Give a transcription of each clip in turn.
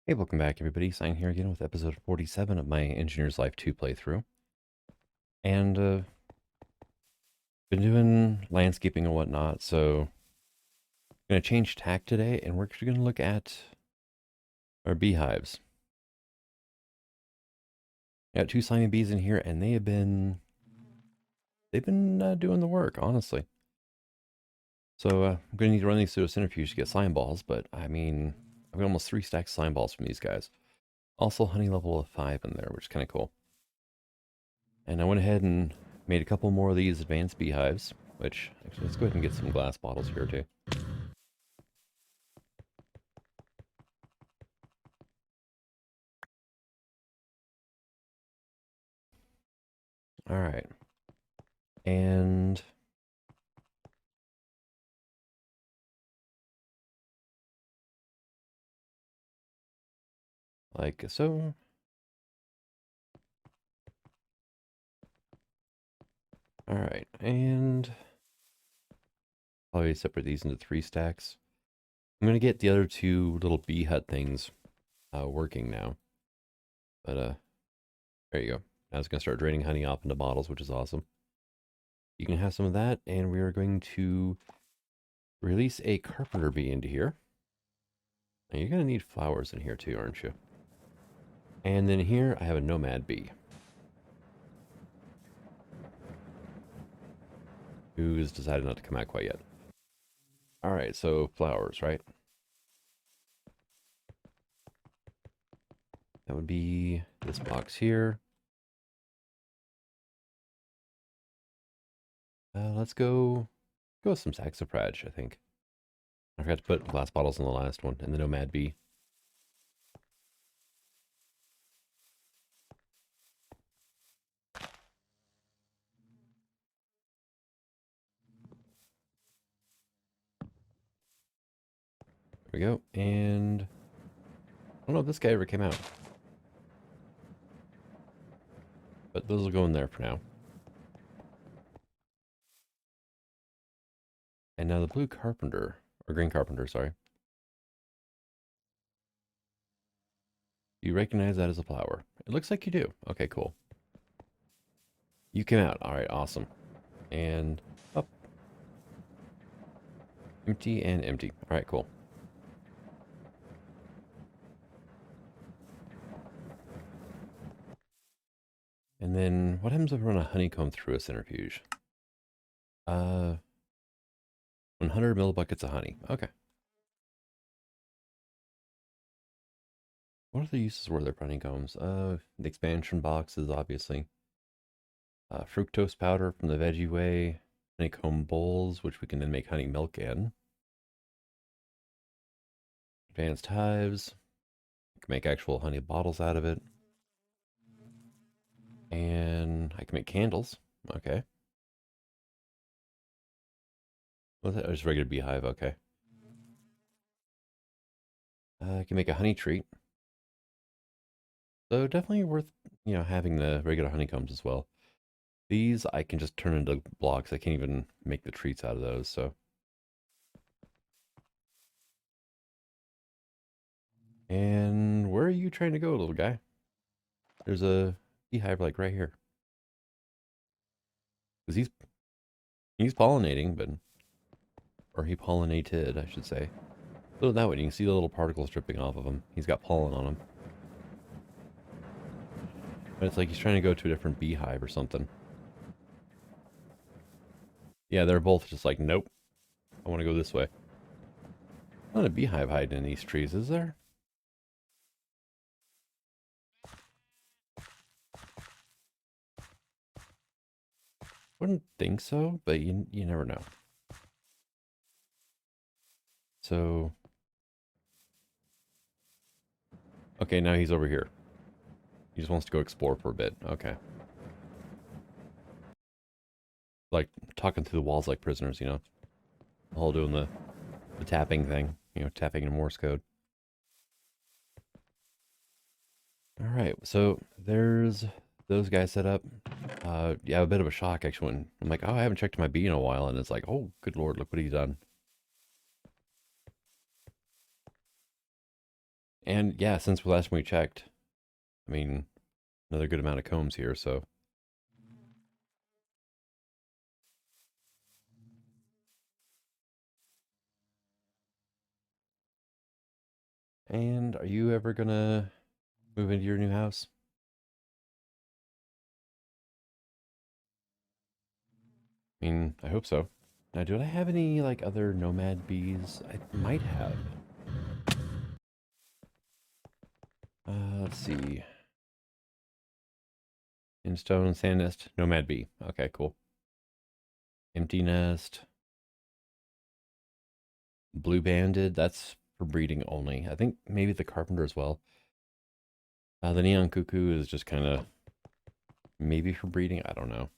Hey, welcome back, everybody. Sign here again with episode 47 of my Engineer's Life 2 playthrough. And, been doing landscaping and whatnot, so I'm going to change tack today, and we're actually going to look at our beehives. I got two slimy bees in here, and they've been doing the work, honestly. So, I'm going to need to run these through a centrifuge to get slime balls, but, I mean, I've got almost 3 stacks of slime balls from these guys. Also, honey level of 5 in there, which is kind of cool. And I went ahead and made a couple more of these advanced beehives, which, actually, let's go ahead and get some glass bottles here, too. All right. And like so. All right. And probably separate these into 3 stacks. I'm going to get the other 2 little bee hut things working now. But there you go. Now it's going to start draining honey off into bottles, which is awesome. You can have some of that, and we are going to release a carpenter bee into here. And you're going to need flowers in here too, aren't you? And then here I have a nomad bee, who's decided not to come out quite yet. All right, so flowers, right? That would be this box here. Let's go with some saxifrage, I think. I forgot to put glass bottles in the last one, and the Nomad Bee. There we go. And I don't know if this guy ever came out, but those will go in there for now. And now the blue carpenter, or green carpenter, sorry. Do you recognize that as a flower? It looks like you do. Okay, cool. You came out. All right, awesome. And up. Empty and empty. All right, cool. And then what happens if I run a honeycomb through a centrifuge? 100 millibuckets of honey. Okay. What other uses were there for honeycombs? The expansion boxes, obviously. Fructose powder from the Veggie Way. Honeycomb bowls, which we can then make honey milk in. Advanced hives. We can make actual honey bottles out of it. And I can make candles. Okay. What's that? Oh, just regular beehive. Okay. I can make a honey treat. So definitely worth, having the regular honeycombs as well. These I can just turn into blocks. I can't even make the treats out of those, so. And where are you trying to go, little guy? There's a beehive like right here. Because he's pollinating, but or he pollinated, I should say. So that way you can see the little particles dripping off of him. He's got pollen on him. But it's like he's trying to go to a different beehive or something. Yeah, they're both just like, nope. I want to go this way. Not a beehive hiding in these trees, is there? Wouldn't think so, but you never know. So, okay, now he's over here. He just wants to go explore for a bit. Okay. Like talking through the walls like prisoners, all doing the tapping thing, tapping in Morse code. All right, so there's those guys set up. Yeah, a bit of a shock actually when I'm like, oh, I haven't checked my bee in a while, and it's like, oh, good lord, look what he's done. And yeah, since the last time we checked, I mean, another good amount of combs here, so. And are you ever gonna move into your new house? I mean, I hope so. Now, do I have any, like, other nomad bees? I might have. Let's see. In stone, sand nest, nomad bee. Okay, cool. Empty nest. Blue banded, that's for breeding only. I think maybe the carpenter as well. The neon cuckoo is just kind of maybe for breeding. I don't know.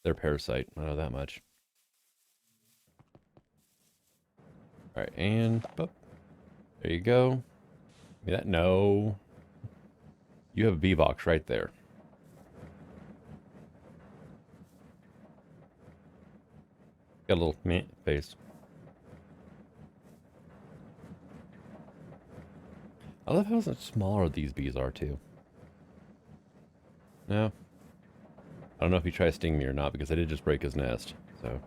They're parasite. I know that much. All right, and boop. There you go. Give me that. No. You have a bee box right there. Got a little meh face. I love how much smaller these bees are too. No. I don't know if he tries to sting me or not because I did just break his nest. So.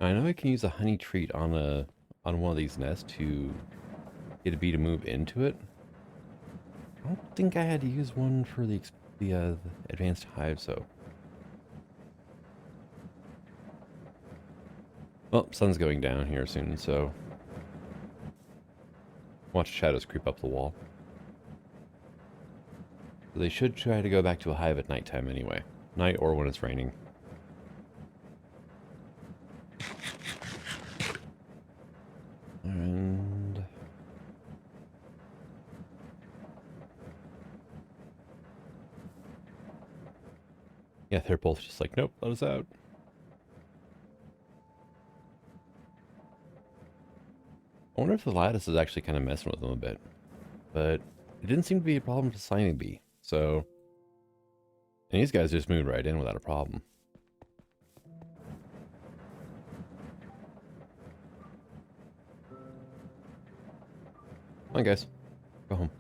I know I can use a honey treat on one of these nests to get a bee to move into it. I don't think I had to use one for the advanced hive, so. Well, sun's going down here soon, so watch shadows creep up the wall. So they should try to go back to a hive at nighttime anyway. Night or when it's raining. And yeah, they're both just like, nope, let us out. I wonder if the lattice is actually kind of messing with them a bit. But it didn't seem to be a problem to Slimy Bee. So, and these guys just moved right in without a problem. Come on, guys. Go home.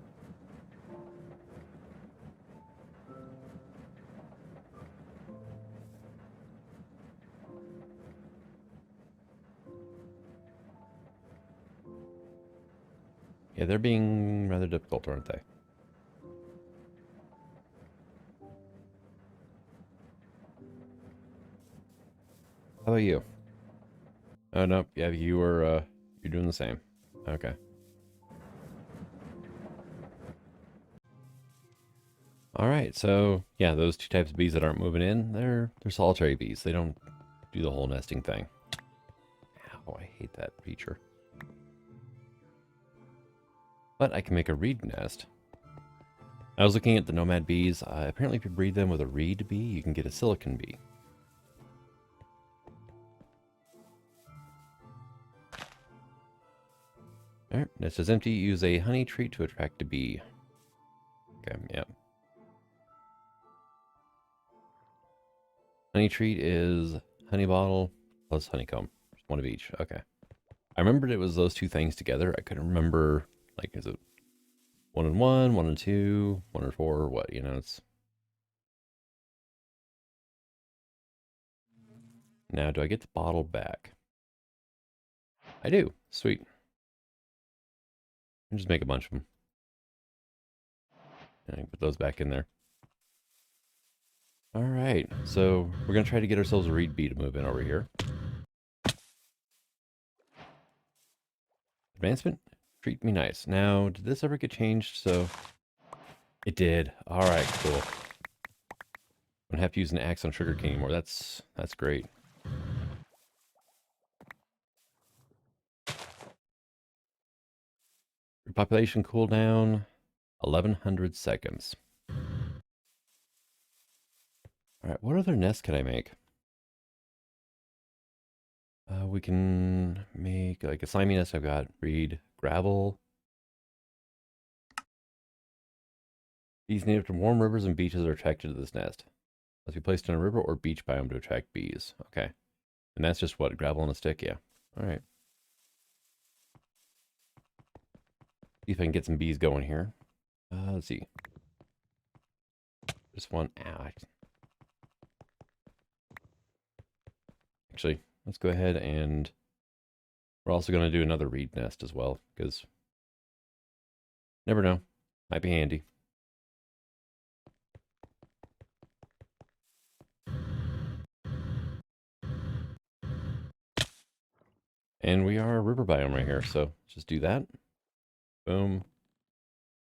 Yeah, they're being rather difficult, aren't they? How about you? Oh, nope. Yeah, you're doing the same. Okay. All right. So, yeah, those two types of bees that aren't moving in, they're solitary bees. They don't do the whole nesting thing. Ow, I hate that feature. But I can make a reed nest. I was looking at the nomad bees. Apparently, if you breed them with a reed bee, you can get a silicon bee. Alright, nest is empty. Use a honey treat to attract a bee. Okay, yeah. Honey treat is honey bottle plus honeycomb. Just one of each. Okay. I remembered it was those two things together. I couldn't remember, like, is it 1 and 1, 1 and 2, 1 and 4, or what? You know, it's. Now, do I get the bottle back? I do. Sweet. And just make a bunch of them. And I can put those back in there. All right, so we're gonna try to get ourselves a reed bee to move in over here. Advancement, treat me nice. Now, did this ever get changed? So it did. All right, cool. Don't have to use an axe on sugarcane anymore. That's great. Repopulation cooldown, 1100 seconds. All right, what other nests can I make? We can make like a slimy nest. I've got reed, gravel. Bees native to warm rivers and beaches are attracted to this nest. Must be placed in a river or beach biome to attract bees. Okay. And that's just what, gravel on a stick? Yeah. All right. See if I can get some bees going here. Let's see. Just one. Ah. Actually, let's go ahead and we're also going to do another reed nest as well, because never know. Might be handy. And we are a river biome right here, so just do that. Boom.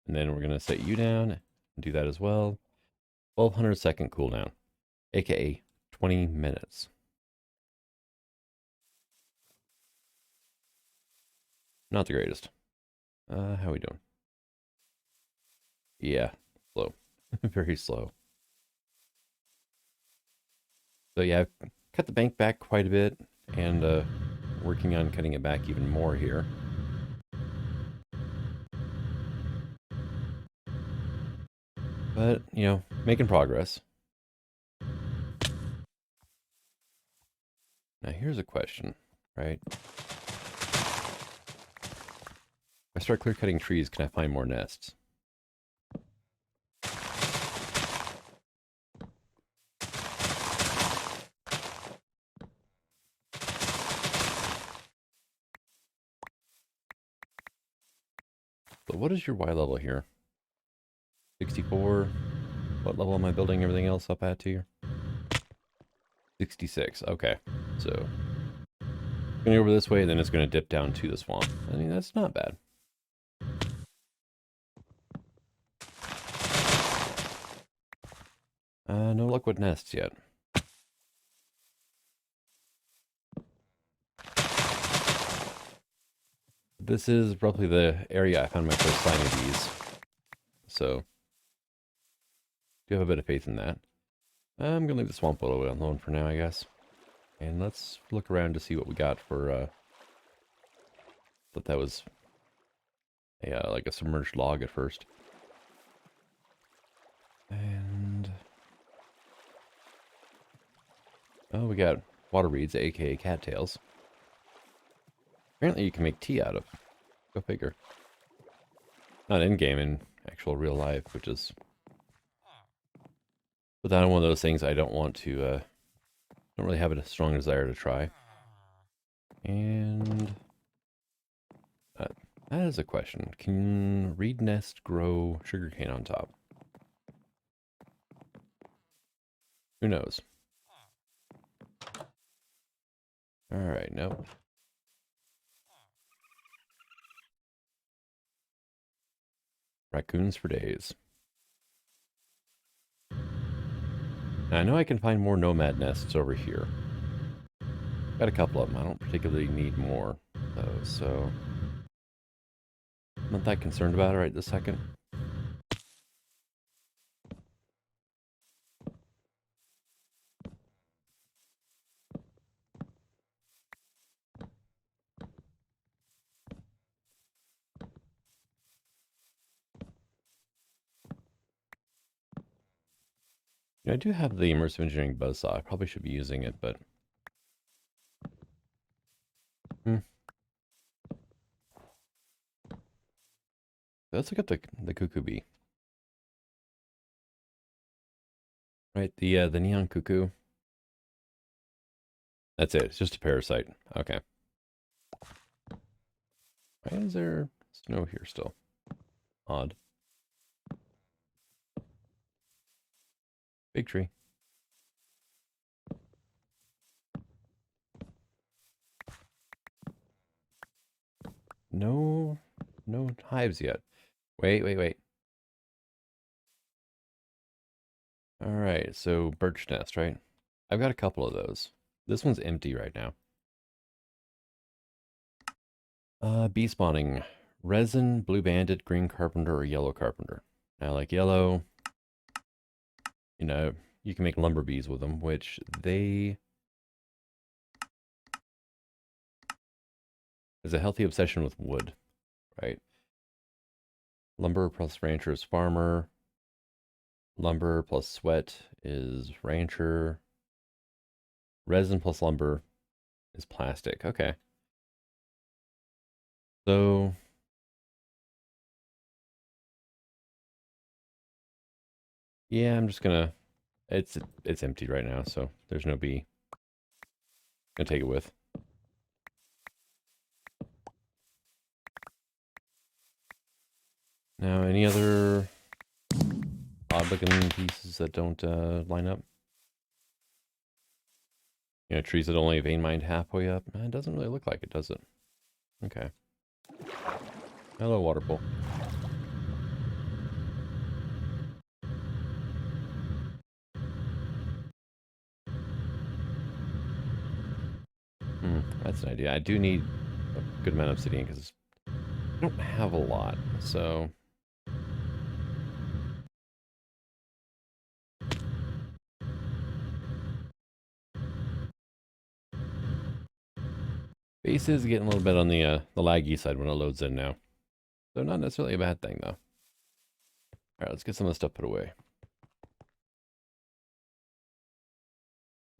And then we're going to set you down and do that as well. 1200-second cooldown, aka 20 minutes. Not the greatest. How we doing? Yeah, slow. Very slow. So yeah, I've cut the bank back quite a bit and working on cutting it back even more here. But, you know, making progress. Now here's a question, right? If I start clear cutting trees, can I find more nests? So what is your Y level here? 64. What level am I building everything else up at here? 66. Okay. So going over this way, then it's going to dip down to the swamp. I mean, that's not bad. No luck with nests yet. This is roughly the area I found my first slimy bees. So, do have a bit of faith in that. I'm going to leave the swamp a little bit alone for now, I guess. And let's look around to see what we got for, thought that was a, like a submerged log at first. And, oh, we got water reeds, aka cattails. Apparently you can make tea out of. Go figure. Not in-game, in actual real life, which is... But that's one of those things I don't want to, don't really have a strong desire to try. And... that is a question. Can reed nest grow sugarcane on top? Who knows? Alright, nope. Raccoons for days. Now, I know I can find more nomad nests over here. Got a couple of them. I don't particularly need more, though, so... I'm not that concerned about it right this second. I do have the immersive engineering buzzsaw. I probably should be using it, but... Let's look at the cuckoo bee. Right, the neon cuckoo. That's it. It's just a parasite. Okay. Why is there snow here still? Odd. Big tree. No hives yet. Wait. All right, so birch nest, right? I've got a couple of those. This one's empty right now. Bee spawning. Resin, blue bandit, green carpenter, or yellow carpenter. Now, like yellow, you know, you can make lumber bees with them, which they... There's a healthy obsession with wood, right? Lumber plus rancher is farmer. Lumber plus sweat is rancher. Resin plus lumber is plastic. Okay. So yeah, I'm just gonna it's empty right now, so there's no bee. Gonna take it with. Now, any other odd looking pieces that don't line up? You know, trees that only vein mined halfway up? It doesn't really look like it, does it? Okay. Hello, water pool. That's an idea. I do need a good amount of obsidian because I don't have a lot. So base is getting a little bit on the laggy side when it loads in now. So not necessarily a bad thing though. All right, let's get some of the stuff put away.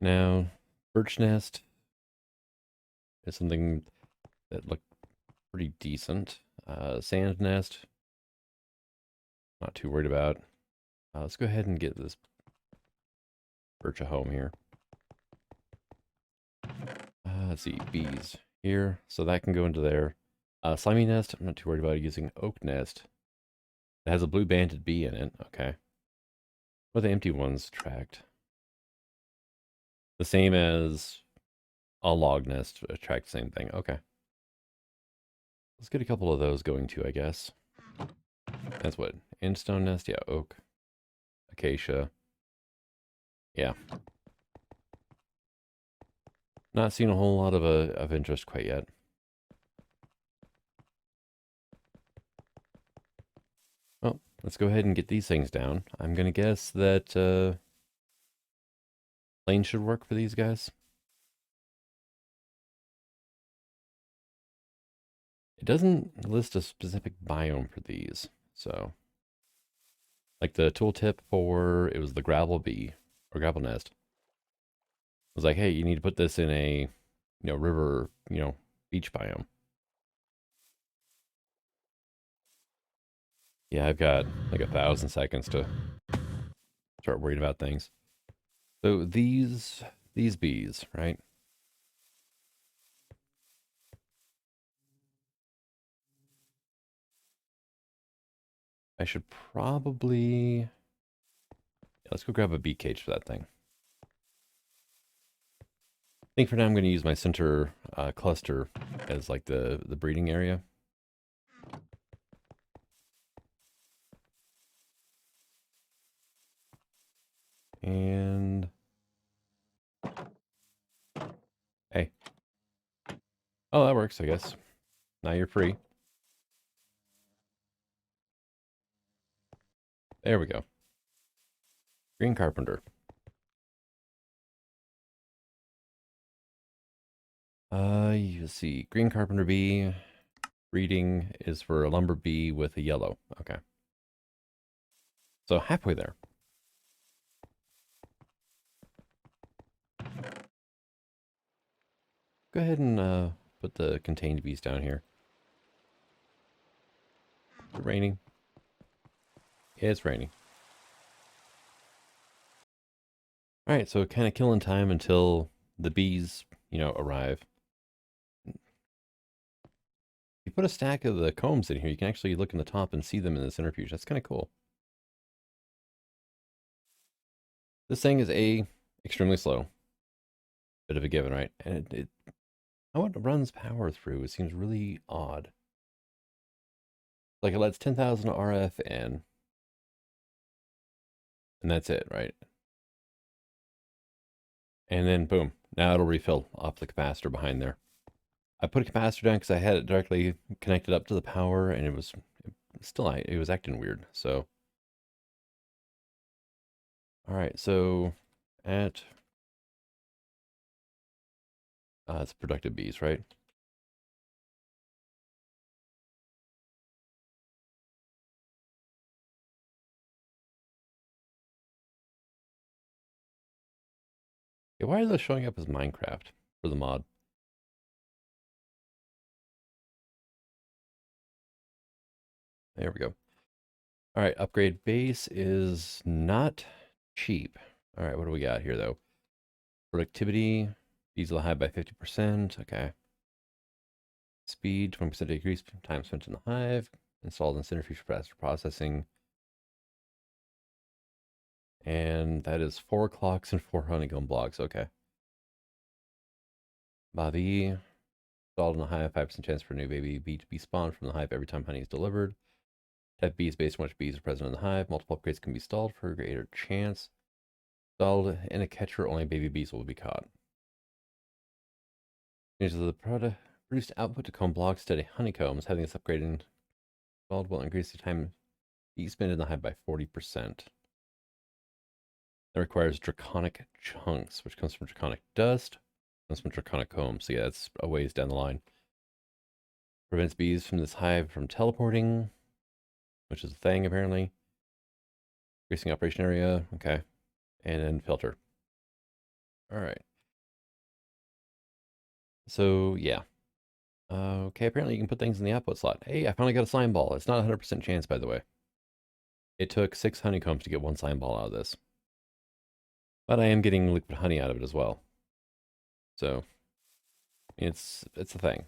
Now, birch nest is something that looked pretty decent. Sand nest, not too worried about. Let's go ahead and get this birch a home here. Let's see, bees here. So that can go into there. Slimy nest, I'm not too worried about using oak nest. It has a blue banded bee in it. Okay. What are the empty ones tracked? The same as a log nest, attract the same thing. Okay. Let's get a couple of those going too, I guess. That's what? Endstone nest? Yeah, oak. Acacia. Yeah. Not seeing a whole lot of interest quite yet. Well, let's go ahead and get these things down. I'm gonna guess that plane should work for these guys. It doesn't list a specific biome for these, so like the tooltip for it was the gravel bee or gravel nest. It was like, hey, you need to put this in a river, beach biome. Yeah, I've got like 1,000 seconds to start worrying about things. So these bees, right? I should probably let's go grab a bee cage for that thing. I think for now I'm going to use my center cluster as like the breeding area. And hey, oh, that works, I guess. Now you're free. There we go. Green carpenter. You see, green carpenter bee. Breeding is for a lumber bee with a yellow. Okay. So halfway there. Go ahead and put the contained bees down here. Is it raining? Yeah, it's raining. All right, so kind of killing time until the bees, arrive. You put a stack of the combs in here, you can actually look in the top and see them in the centrifuge. That's kind of cool. This thing is extremely slow. Bit of a given, right? And how it runs power through, it seems really odd. Like it lets 10,000 RF in, and that's it, right? And then boom, now it'll refill off the capacitor behind there. I put a capacitor down because I had it directly connected up to the power, and it was acting weird. So, all right, so at it's productive bees, right? Yeah, why are those showing up as Minecraft for the mod? There we go. All right, upgrade base is not cheap. All right, what do we got here, though? Productivity, diesel high by 50%. Okay. Speed, 20% decrease, time spent in the hive. Installed in centrifuge for faster processing. And that is 4 clocks and 4 honeycomb blocks. Okay. Bobby, installed in the hive, 5% chance for a new baby bee to be spawned from the hive every time honey is delivered. Type bees based on which bees are present in the hive. Multiple upgrades can be installed for a greater chance. Installed in a catcher, only baby bees will be caught. Changes the produced output to comb blocks instead of honeycombs. Having this upgrade installed will increase the time bees spend in the hive by 40%. That requires draconic chunks, which comes from draconic dust, comes from draconic comb. So yeah, that's a ways down the line. Prevents bees from this hive from teleporting, which is a thing apparently. Increasing operation area, okay. And then filter. All right. So yeah. Okay, apparently you can put things in the output slot. Hey, I finally got a slime ball. It's not 100% chance, by the way. It took 6 honeycombs to get 1 slime ball out of this. But I am getting liquid honey out of it as well. So, it's a thing.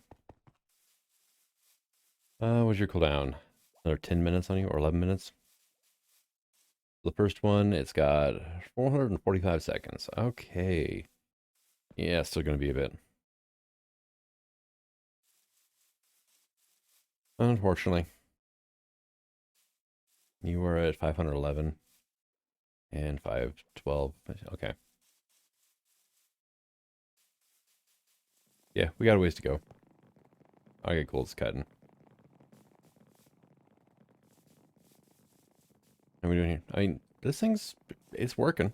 What's your cooldown? Another 10 minutes on you, or 11 minutes? The first one, it's got 445 seconds. Okay. Yeah, still going to be a bit. Unfortunately. You were at 511 and 512. Okay. Yeah, we got a ways to go. Okay, cool. It's cutting. What are we doing here? I mean, it's working.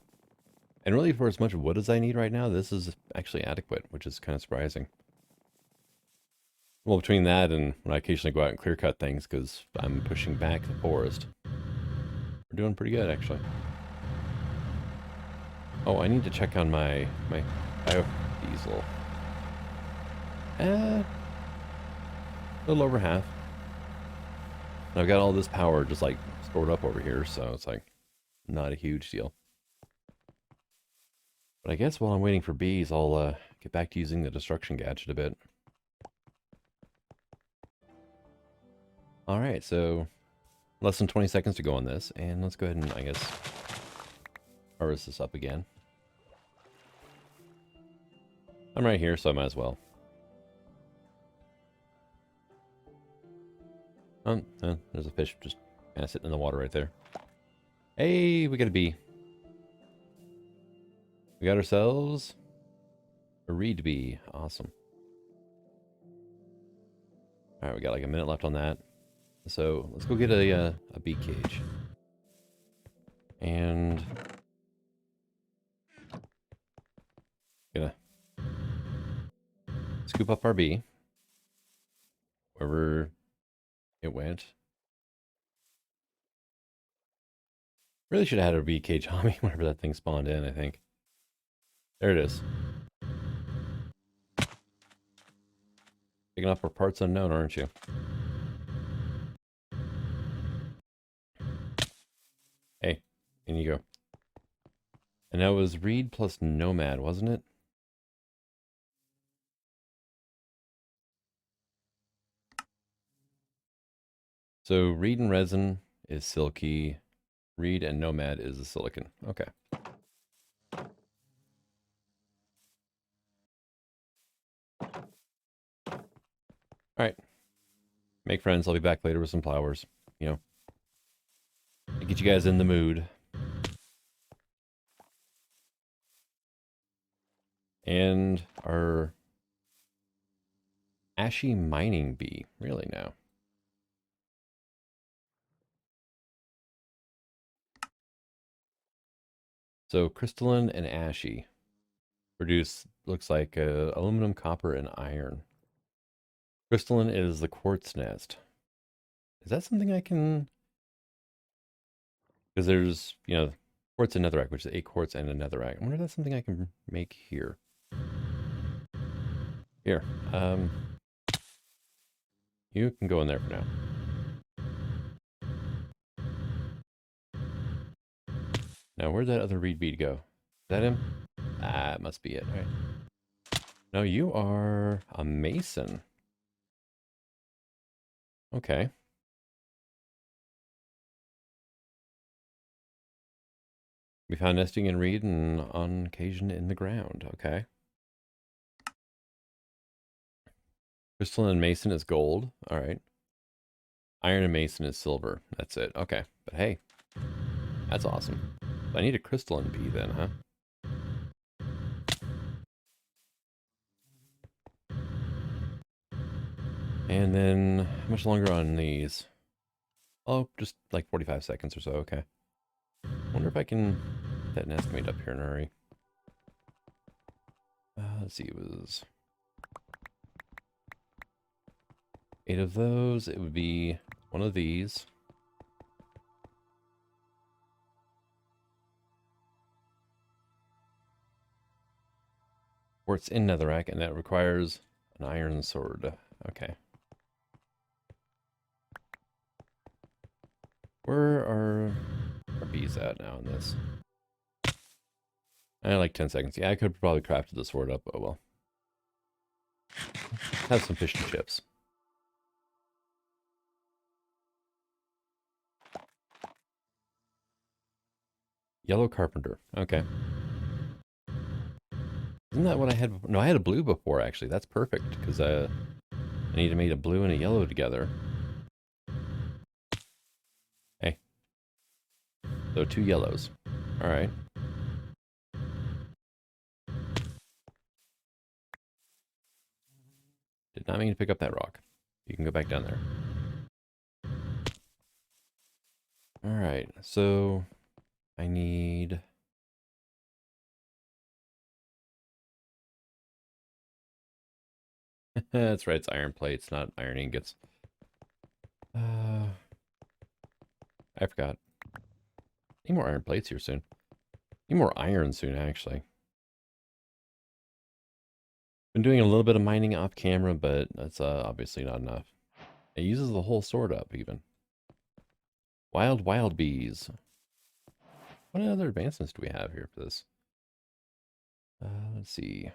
And really, for as much wood as I need right now, this is actually adequate, which is kind of surprising. Well, between that and when I occasionally go out and clear cut things because I'm pushing back the forest, we're doing pretty good, actually. Oh, I need to check on my biodiesel. A little over half. And I've got all this power just like stored up over here, so it's like not a huge deal. But I guess while I'm waiting for bees, I'll get back to using the destruction gadget a bit. All right, so less than 20 seconds to go on this, and let's go ahead and, I guess, harvest this up again. I'm right here, so I might as well. There's a fish just kind of sitting in the water right there. Hey, we got a bee. We got ourselves a reed bee. Awesome. All right, we got like a minute left on that. So let's go get a bee cage. And gonna scoop up our bee. Wherever it went. Really should have had a bee cage on me whenever that thing spawned in, I think. There it is. Picking up for parts unknown, aren't you? Hey, in you go. And that was Reed plus Nomad, wasn't it? So Reed and Resin is silky. Reed and Nomad is the silicon. Okay. All right. Make friends. I'll be back later with some flowers. You know, get you guys in the mood. And our ashy mining bee. Really now. So crystalline and ashy produce, looks like aluminum, copper, and iron. Crystalline is the quartz nest. Is that something I can... Because there's, you know, quartz and netherrack, which is 8 quartz and a netherrack. I wonder if that's something I can make here. Here. You can go in there for now. Now, where'd that other reed bead go? Is that him? Ah, it must be it, right? No, you are a mason. Okay. We found nesting in reed and on occasion in the ground. Okay. Crystalline and mason is gold. All right. Iron and mason is silver. That's it. Okay. But hey, that's awesome. I need a crystalline bee then, huh? And then, how much longer on these? Oh, just like 45 seconds or so. Okay. Wonder if I can get that nest made up here in a hurry. Let's see, it was 8 of those. It would be one of these. Or it's in netherrack, and that requires an iron sword. Okay. Where are our bees at now in this? I like 10 seconds. Yeah, I could probably craft the sword up. Oh well. Have some fish and chips. Yellow carpenter. Okay. Isn't that what I had? No, I had a blue before, actually. That's perfect, because I need to make a blue and a yellow together. Hey. So 2 yellows. All right. Did not mean to pick up that rock. You can go back down there. All right. So I need... That's right. It's iron plates, not iron ingots. I forgot. Need more iron plates here soon. Need more iron soon, actually. Been doing a little bit of mining off camera, but that's obviously not enough. It uses the whole sword up, even. Wild bees. What other advancements do we have here for this? Let's see.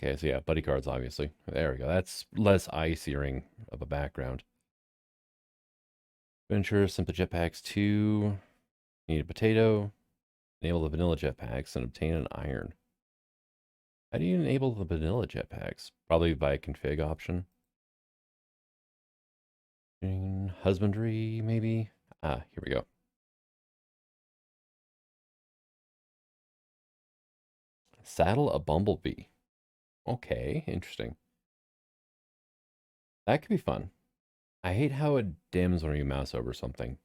Okay, so yeah, buddy cards, obviously. There we go. That's less eye-searing of a background. Venture, simple jetpacks 2. Need a potato. Enable the vanilla jetpacks and obtain an iron. How do you enable the vanilla jetpacks? Probably by a config option. Husbandry, maybe? Ah, here we go. Saddle a bumblebee. Okay, interesting. That could be fun. I hate how it dims when you mouse over something.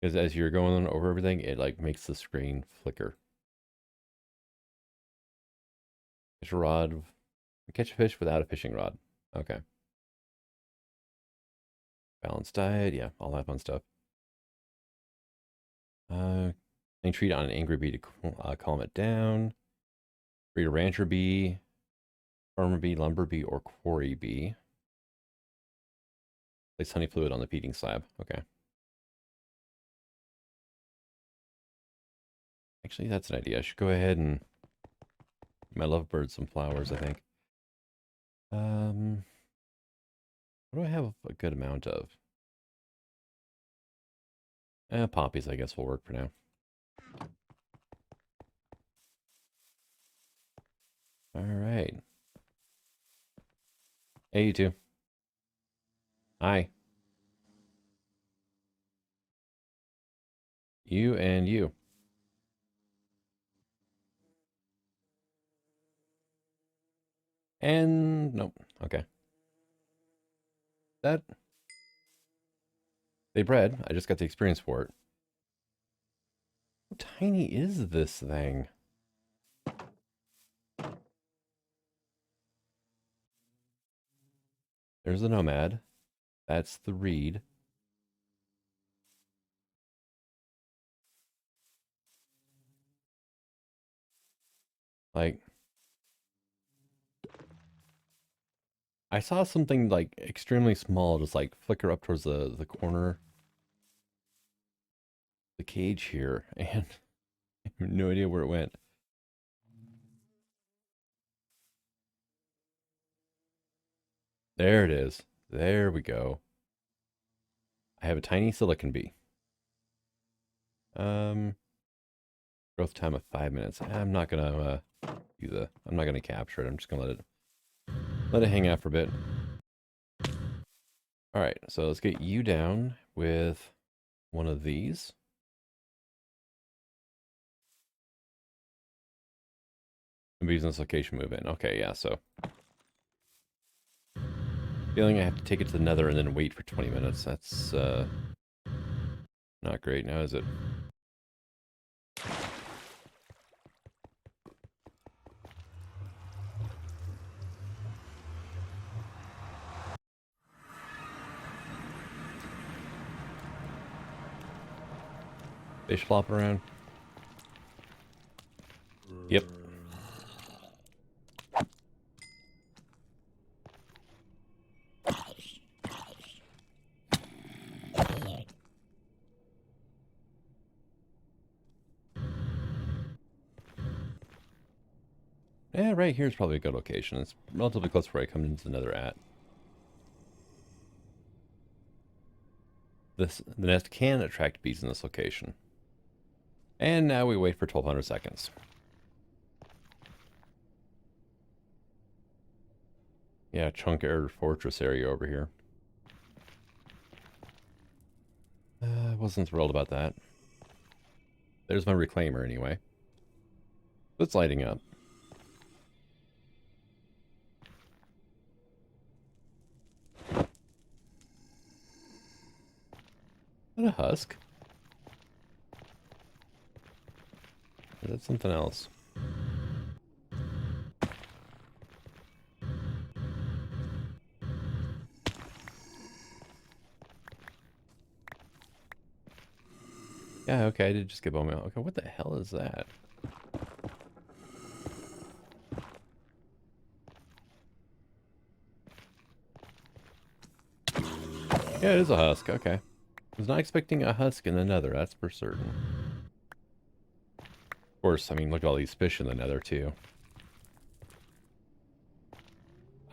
Because as you're going over everything, it like makes the screen flicker. Fish a rod. Catch a fish without a fishing rod. Okay. Balanced diet. Yeah, all that fun stuff. And treat on an angry bee to calm it down. Breed a rancher bee, farmer bee, lumber bee, or quarry bee. Place honey fluid on the feeding slab. Okay. Actually, that's an idea. I should go ahead and give my lovebird some flowers, I think. What do I have a good amount of? Poppies, I guess, will work for now. All right. Hey, you two. Hi. You and you. And nope. Okay. That they bred. I just got the experience for it. How tiny is this thing? There's the nomad. That's the reed. Like, I saw something like extremely small just like flicker up towards the corner, the cage here, and I have no idea where it went. There it is. There we go. I have a tiny silicon bee. Um, growth time of 5 minutes. I'm not gonna I'm not gonna capture it. I'm just gonna let it hang out for a bit. All right, so let's get you down with one of these. Bees in this location move in. Okay, yeah, so feeling I have to take it to the nether and then wait for 20 minutes. That's not great now, is it? Fish flopping around. Yep. Yeah, right here is probably a good location. It's relatively close to where I come into the nether at. The nest can attract bees in this location. And now we wait for 1200 seconds. Yeah, chunk air fortress area over here. Wasn't thrilled about that. There's my reclaimer anyway. It's lighting up. Is that a husk? Is that something else? Yeah, okay, I did just get bone meal. Okay, what the hell is that? Yeah, it is a husk, okay. I was not expecting a husk in the nether, that's for certain. Of course, I mean, look at all these fish in the nether, too.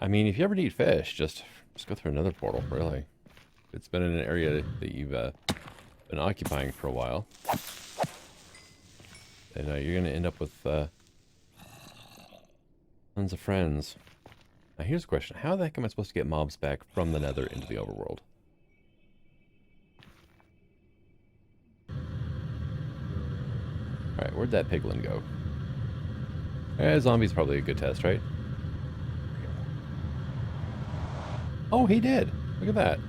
I mean, if you ever need fish, just go through another portal, really. It's been in an area that you've been occupying for a while. And you're going to end up with tons of friends. Now, here's a question. How the heck am I supposed to get mobs back from the nether into the overworld? Alright, where'd that piglin go? Zombie's probably a good test, right? Oh, he did. Look at that.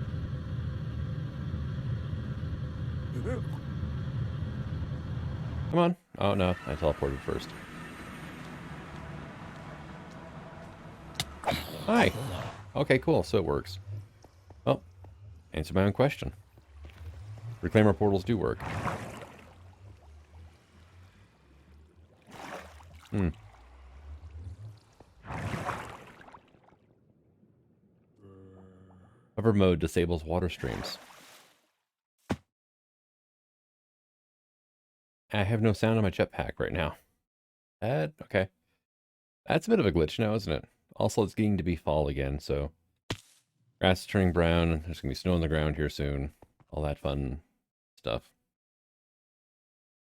Come on. Oh, no. I teleported first. Hi. Okay, cool. So it works. Well, answer my own question. Reclaimer portals do work. Hmm. Hover mode disables water streams. I have no sound on my jetpack right now. Okay. That's a bit of a glitch now, isn't it? Also, it's getting to be fall again, so grass is turning brown. There's gonna be snow on the ground here soon. All that fun stuff.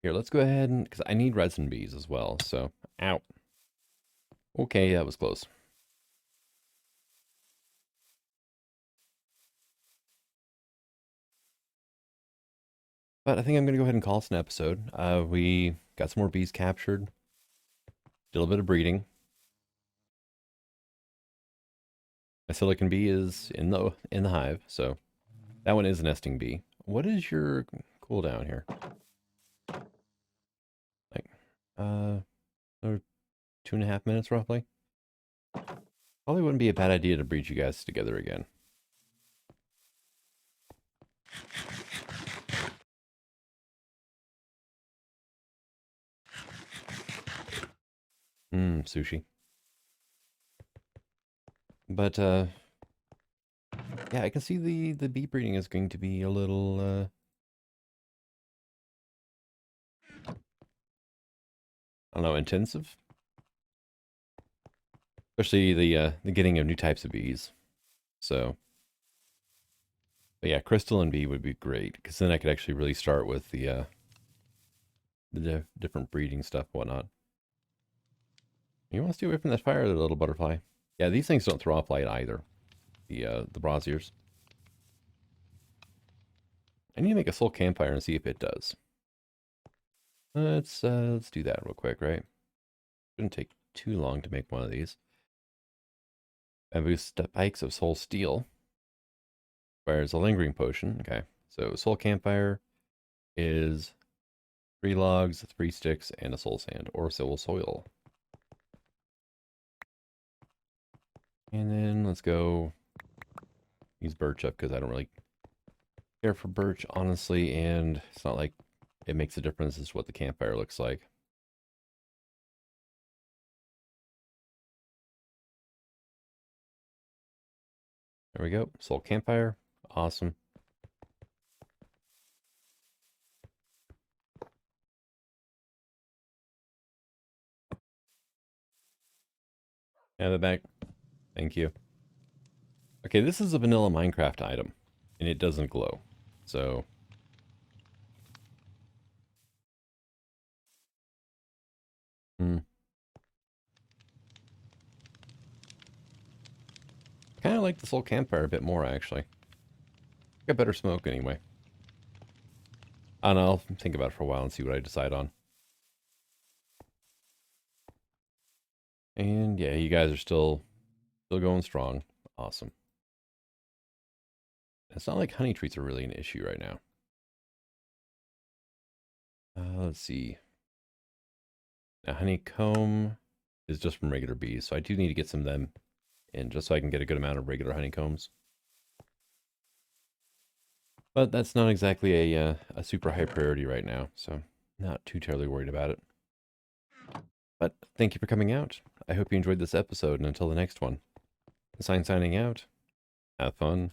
Here, let's go ahead and because I need resin bees as well. So, ow. Okay, that was close. But I think I'm gonna go ahead and call this an episode. We got some more bees captured. Did a little bit of breeding. My silicon bee is in the hive, so that one is a nesting bee. What is your cooldown here? Like, another 2.5 minutes roughly. Probably wouldn't be a bad idea to breed you guys together again. Sushi. But Yeah, I can see the bee breeding is going to be a little I don't know, intensive. Especially the getting of new types of bees. So, but yeah, crystal and bee would be great because then I could actually really start with the different breeding stuff, and whatnot. You want to stay away from that fire, the little butterfly. Yeah, these things don't throw off light either. The braziers. I need to make a soul campfire and see if it does. Let's do that real quick, right? Shouldn't take too long to make one of these. Bamboo spikes of soul steel. Fires a lingering potion. Okay, so soul campfire is 3 logs, 3 sticks, and a soul sand or soil. And then let's go use birch up because I don't really care for birch, honestly, and it's not like it makes a difference as to what the campfire looks like. There we go. Soul campfire. Awesome. Have it back. Thank you. Okay, this is a vanilla Minecraft item, and it doesn't glow. So, hmm. Kind of like the soul campfire a bit more, actually. Got better smoke anyway. I don't know, I'll think about it for a while and see what I decide on. And yeah, you guys are still going strong. Awesome. It's not like honey treats are really an issue right now. Let's see. Now, honeycomb is just from regular bees, so I do need to get some of them in just so I can get a good amount of regular honeycombs. But that's not exactly a super high priority right now, so not too terribly worried about it. But thank you for coming out. I hope you enjoyed this episode, and until the next one, Sign signing out. Have fun.